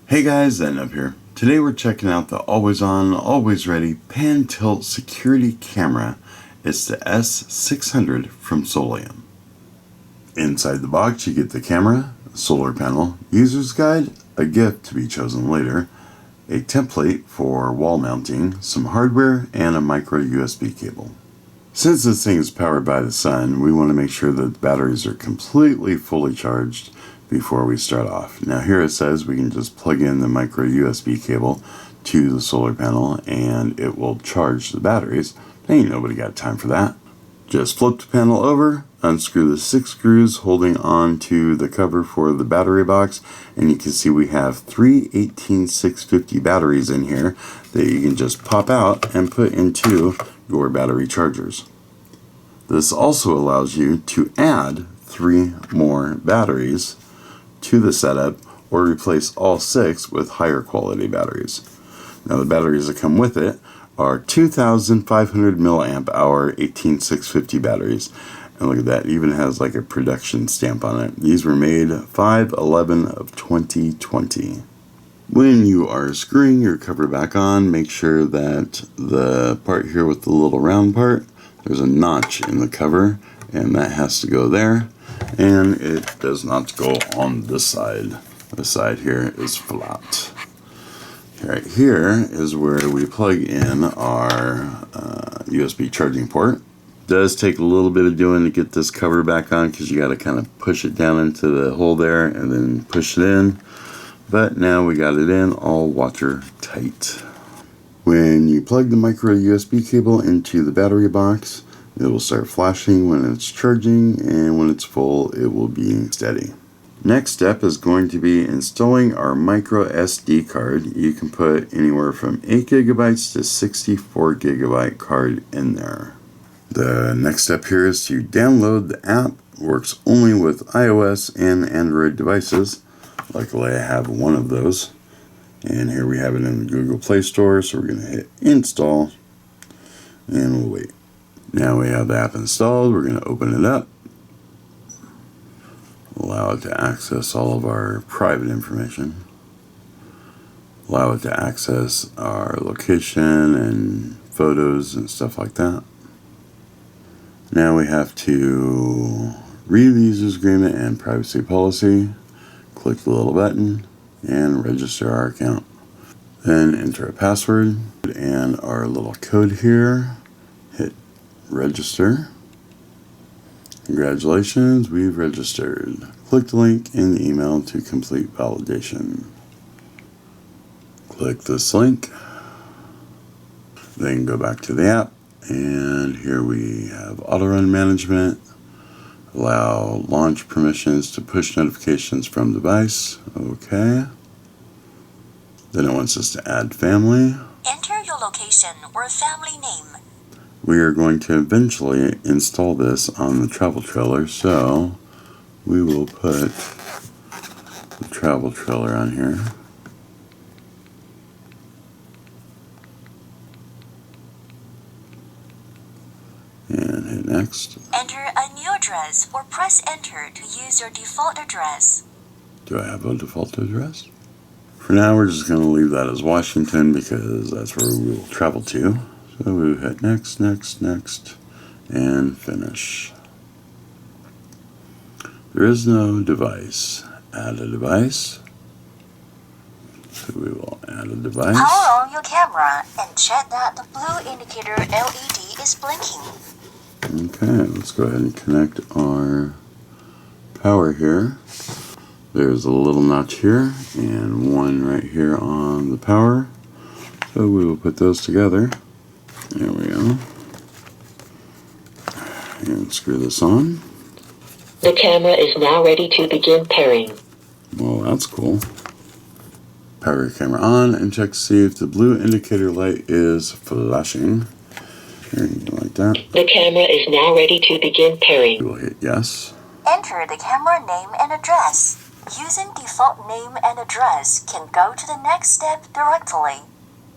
Hey guys, Thatnub here. Today we're checking out the always on, always ready pan tilt security camera. It's the S600 from Soliom. Inside the box you get the camera, a solar panel, user's guide, a gift to be chosen later, a template for wall mounting, some hardware, and a micro USB cable. Since this thing is powered by the sun, we want to make sure that the batteries are completely fully charged before we start off. Now here it says we can just plug in the micro USB cable to the solar panel and it will charge the batteries. Ain't nobody got time for that. Just flip the panel over, unscrew the 6 screws holding on to the cover for the battery box, and you can see we have 3 18650 batteries in here that you can just pop out and put into your battery chargers. This also allows you to add 3 more batteries to the setup or replace all 6 with higher quality batteries. Now the batteries that come with it are 2500 milliamp hour 18650 batteries, and look at that, it even has like a production stamp on it. These were made 5/11 of 2020. When you are screwing your cover back on, make sure that the part here with the little round part, there's a notch in the cover and that has to go there, and it does not go on this side. The side here is flat. Right here is where we plug in our USB charging port. It does take a little bit of doing to get this cover back on because you got to kind of push it down into the hole there and then push it in. But now we got it in all watertight. When you plug the micro USB cable into the battery box, it will start flashing when it's charging, and when it's full it will be steady. Next step is going to be installing our micro SD card. You can put anywhere from 8 gigabytes to 64 gigabyte card in there. The next step here is to download the app. It works only with iOS and Android devices. Luckily I have one of those. And here we have it in the Google Play Store, so we're going to hit install and we'll wait. Now we have the app installed. We're going to open it up. Allow it to access all of our private information. Allow it to access our location and photos and stuff like that. Now we have to read the user's agreement and privacy policy. Click the little button and register our account. Then enter a password and our little code here. Hit register. Congratulations, we've registered. Click the link in the email to complete validation. Click this link. Then go back to the app, and here we have auto run management. Allow launch permissions to push notifications from device. Okay. Then it wants us to add family. Enter your location or family name. We are going to eventually install this on the travel trailer, so we will put the travel trailer on here. And hit next. Enter a new address or press enter to use your default address. Do I have a default address? For now we're just going to leave that as Washington because that's where we will travel to. So we hit next, next, next, and finish. There is no device. Add a device. So we will add a device. Power on your camera and check that the blue indicator LED is blinking. Okay, let's go ahead and connect our power here. There's a little notch here and one right here on the power. So we will put those together. There we go. And screw this on. The camera is now ready to begin pairing. Well, that's cool. Power your camera on and check to see if the blue indicator light is flashing. There you go, like that. The camera is now ready to begin pairing. We will hit yes. Enter the camera name and address. Using default name and address can go to the next step directly.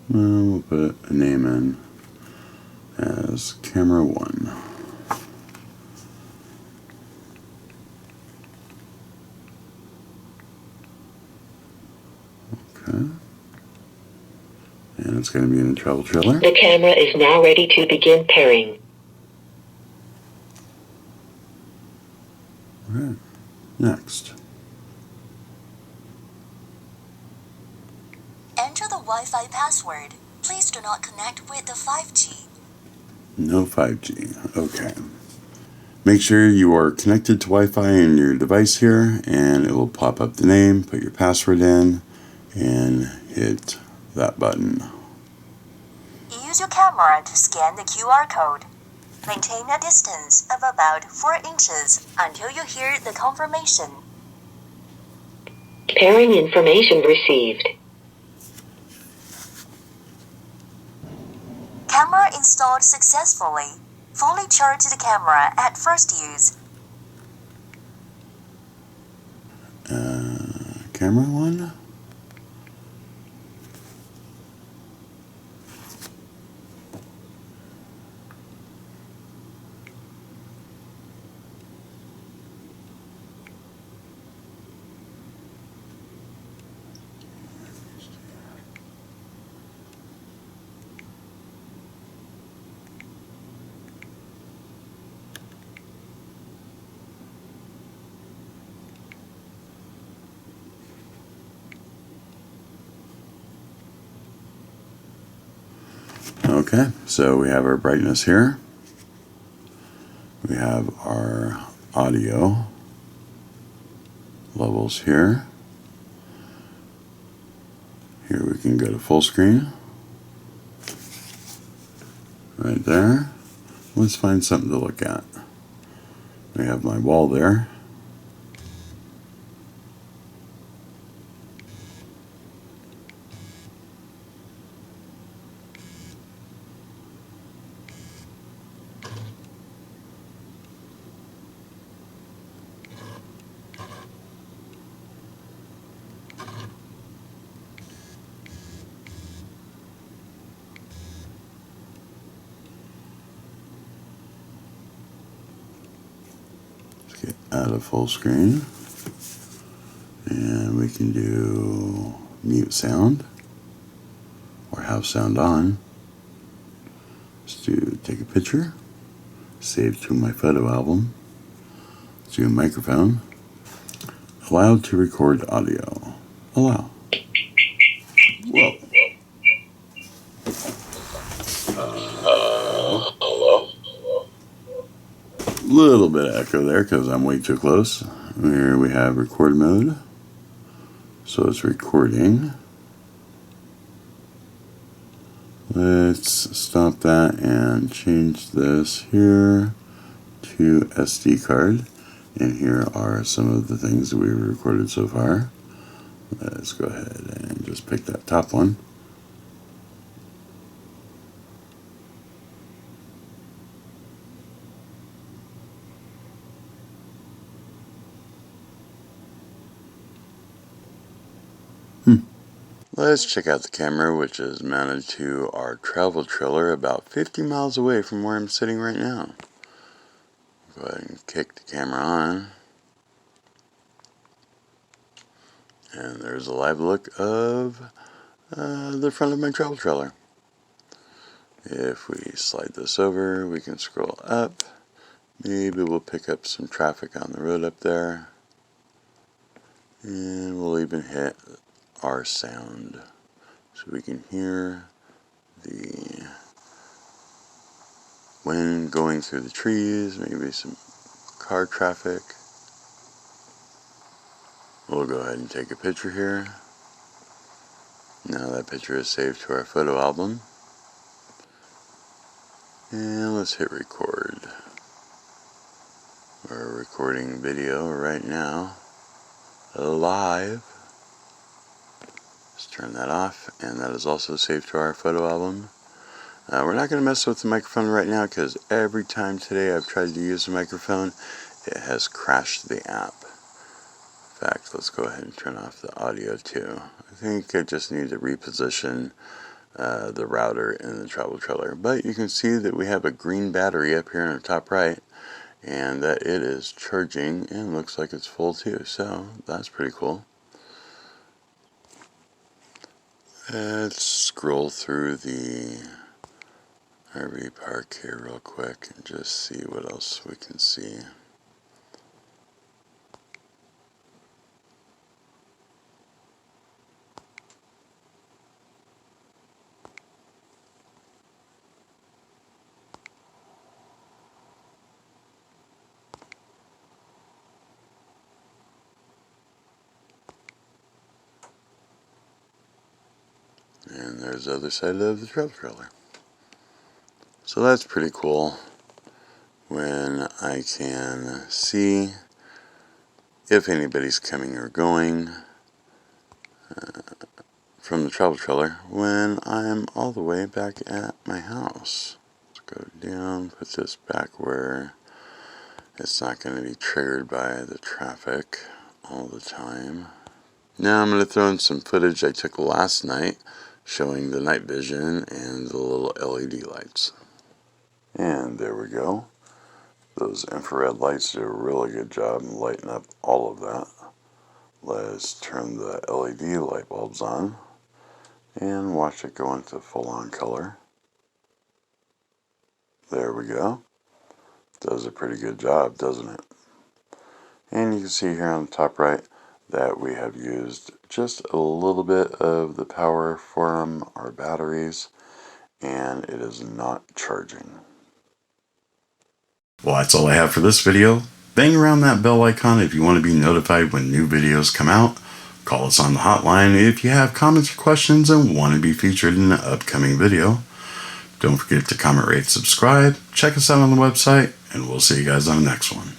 We'll put a name in as camera 1. it's going to be in the travel trailer. The camera is now ready to begin pairing. Alright, next. Enter the Wi-Fi password. Please do not connect with the 5G. No 5G. Okay. Make sure you are connected to Wi-Fi in your device here, and it will pop up the name, put your password in, and hit that button. Use your camera to scan the QR code. Maintain a distance of about 4 inches until you hear the confirmation. Pairing information received. Camera installed successfully. Fully charge the camera at first use. Camera one. Okay, so we have our brightness here. We have our audio levels here. Here we can go to full screen. Right there. Let's find something to look at. We have my wall there. Let's get out of full screen. And we can do mute sound or have sound on. Let's take a picture, save to my photo album. Let's do a microphone. Allowed to record audio. Allow. Whoa. Hello? Little bit of echo there because I'm way too close. Here we have record mode. So it's recording. Let's stop that and change this here to SD card. And here are some of the things that we've recorded so far. Let's go ahead and just pick that top one. Let's check out the camera, which is mounted to our travel trailer about 50 miles away from where I'm sitting right now. Go ahead and kick the camera on. And there's a live look of the front of my travel trailer. If we slide this over, we can scroll up. Maybe we'll pick up some traffic on the road up there. And we'll even hit our sound so we can hear the wind going through the trees, maybe some car traffic. We'll go ahead and take a picture here. Now that picture is saved to our photo album. And let's hit record. We're recording video right now, live. Let's turn that off, and that is also saved to our photo album. We're not going to mess with the microphone right now because every time today I've tried to use the microphone, it has crashed the app. In fact, let's go ahead and turn off the audio too. I think I just need to reposition the router in the travel trailer. But you can see that we have a green battery up here in the top right, and that it is charging and looks like it's full too, so that's pretty cool. Let's scroll through the RV park here real quick and just see what else we can see. And there's the other side of the travel trailer. So that's pretty cool when I can see if anybody's coming or going from the travel trailer when I'm all the way back at my house. Let's go down, put this back where it's not going to be triggered by the traffic all the time. Now I'm going to throw in some footage I took last night showing the night vision and the little LED lights. And there we go. Those infrared lights do a really good job in lighting up all of that. Let's turn the LED light bulbs on and watch it go into full-on color. There we go. Does a pretty good job, doesn't it? And you can see here on the top right that we have used just a little bit of the power from our batteries, and it is not charging. Well, that's all I have for this video. Bang around that bell icon if you want to be notified when new videos come out. Call us on the hotline if you have comments or questions and want to be featured in an upcoming video. Don't forget to comment, rate, subscribe. Check us out on the website, and we'll see you guys on the next one.